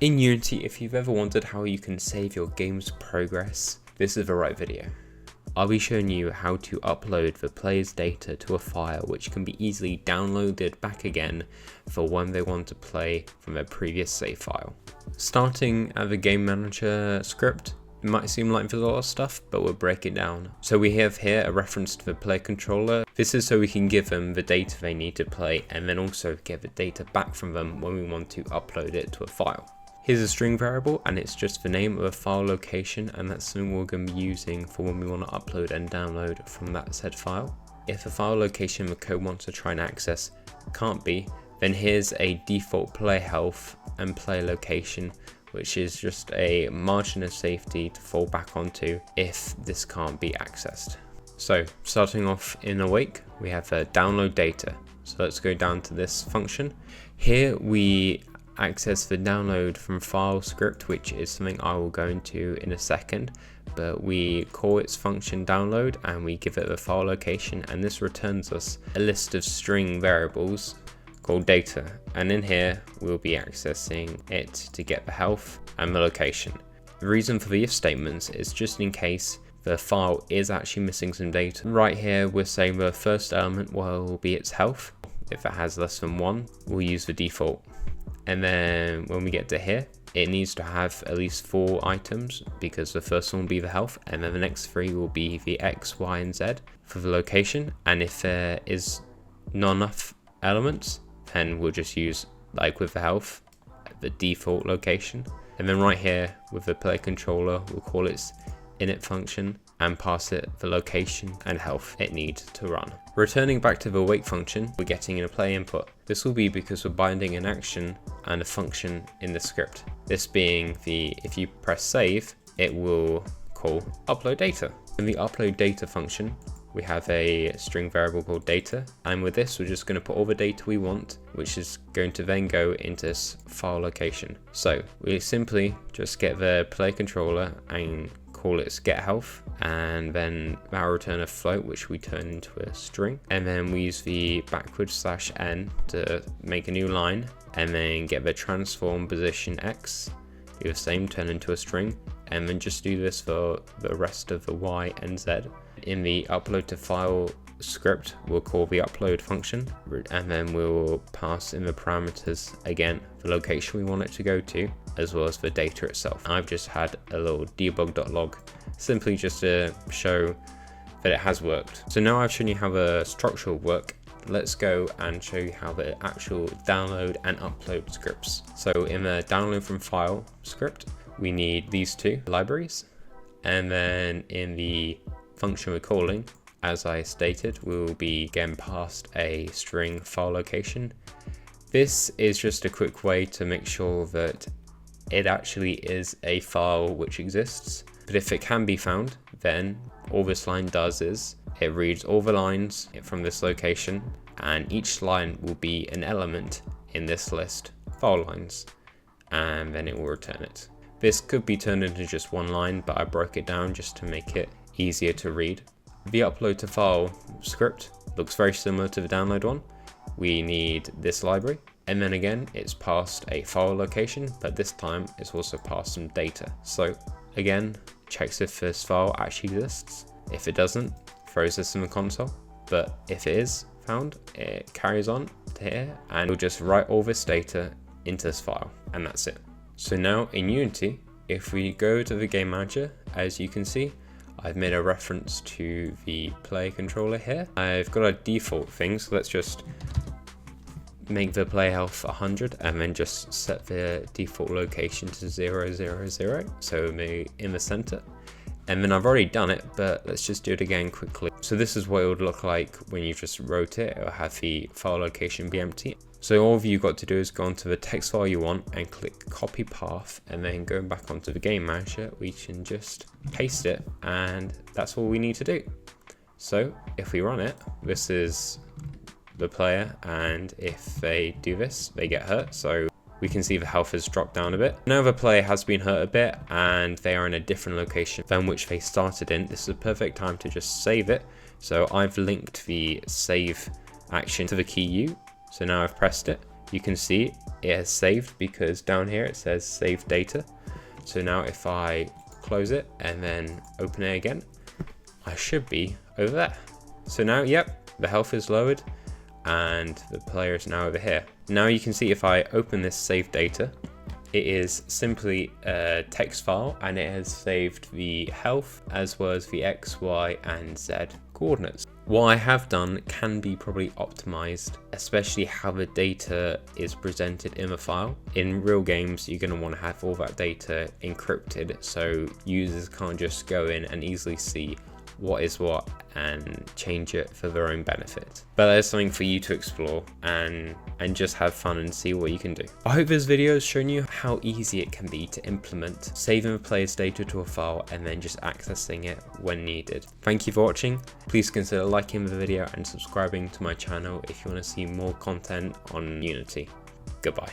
In Unity, if you've ever wondered how you can save your game's progress, this is the right video. I'll be showing you how to upload the player's data to a file which can be easily downloaded back again for when they want to play from their previous save file. Starting at the game manager script, it might seem like there's a lot of stuff, but we'll break it down. So we have here a reference to the player controller. This is so we can give them the data they need to play and then also get the data back from them when we want to upload it to a file. Here's a string variable and it's just the name of a file location, and that's something we're going to be using for when we want to upload and download from that said file. If the file location the code wants to try and access can't be, then here's a default player health and player location, which is just a margin of safety to fall back onto if this can't be accessed. So starting off in Awake, we have download data. So let's go down to this function. Here we access the download from file script, which is something I will go into in a second, but we call its function download and we give it the file location, and this returns us a list of string variables called data, and in here we'll be accessing it to get the health and the location. The reason for the if statements is just in case the file is actually missing some data. Right here we're saying the first element will be its health. If it has less than 1, we'll use the default. And then when we get to here, it needs to have at least 4 items, because the first one will be the health, and then the next 3 will be the X, Y, and Z for the location. And if there is not enough elements, then we'll just use, like with the health, the default location. And then right here with the player controller, we'll call its init function and pass it the location and health it needs to run. Returning back to the awake function, we're getting a play input. This will be because we're binding an action and a function in the script. This being if you press save, it will call upload data. In the upload data function, we have a string variable called data, and with this we're just going to put all the data we want, which is going to then go into this file location. So we simply just get the player controller and call it get health, and then that'll return a float which we turn into a string, and then we use the /n to make a new line, and then get the transform position x, do the same, turn into a string, and then just do this for the rest of the y and z. In the upload to file script, we'll call the upload function, and then we'll pass in the parameters again the location we want it to go to, as well as the data itself. I've just had a little debug.log, simply just to show that it has worked. So now I've shown you how the structure will work. Let's go and show you how the actual download and upload scripts. So in the download from file script, we need these 2 libraries, and then in the function we're calling, as I stated, we'll be getting past a string file location. This is just a quick way to make sure that it actually is a file which exists, but if it can be found, then all this line does is it reads all the lines from this location, and each line will be an element in this list, file lines, and then it will return it. This could be turned into just one line, but I broke it down just to make it easier to read. The upload to file script looks very similar to the download one. We need this library, and then again it's passed a file location, but this time it's also passed some data. So again, checks if this file actually exists. If it doesn't, throws this in the console, but if it is found, it carries on to here, and we'll just write all this data into this file, and that's it. So now in Unity, if we go to the game manager, as you can see, I've made a reference to the player controller here. I've got a default thing, so let's just make the player health 100 and then just set the default location to 0, 0, 0, so in the center. And then I've already done it, but let's just do it again quickly. So this is what it would look like when you just wrote it. It'll have the file location be empty. So all you've got to do is go onto the text file you want and click copy path, and then going back onto the game manager, we can just paste it, and that's all we need to do. So if we run it, this is the player, and if they do this, they get hurt. So we can see the health has dropped down a bit. Now the player has been hurt a bit and they are in a different location than which they started in. This is a perfect time to just save it. So I've linked the save action to the key U. So now I've pressed it. you can see it has saved because down here it says save data. So now if I close it and then open it again, I should be over there. So now, yep, the health is lowered and the player is now over here. Now you can see if I open this save data, it is simply a text file and it has saved the health as well as the X, Y, and Z coordinates. What I have done can be probably optimized, especially how the data is presented in the file. In real games, you're going to want to have all that data encrypted so users can't just go in and easily see what is what and change it for their own benefit. But there's something for you to explore and just have fun and see what you can do. I hope this video has shown you how easy it can be to implement saving a player's data to a file and then just accessing it when needed. Thank you for watching. Please consider liking the video and subscribing to my channel if you want to see more content on Unity. Goodbye.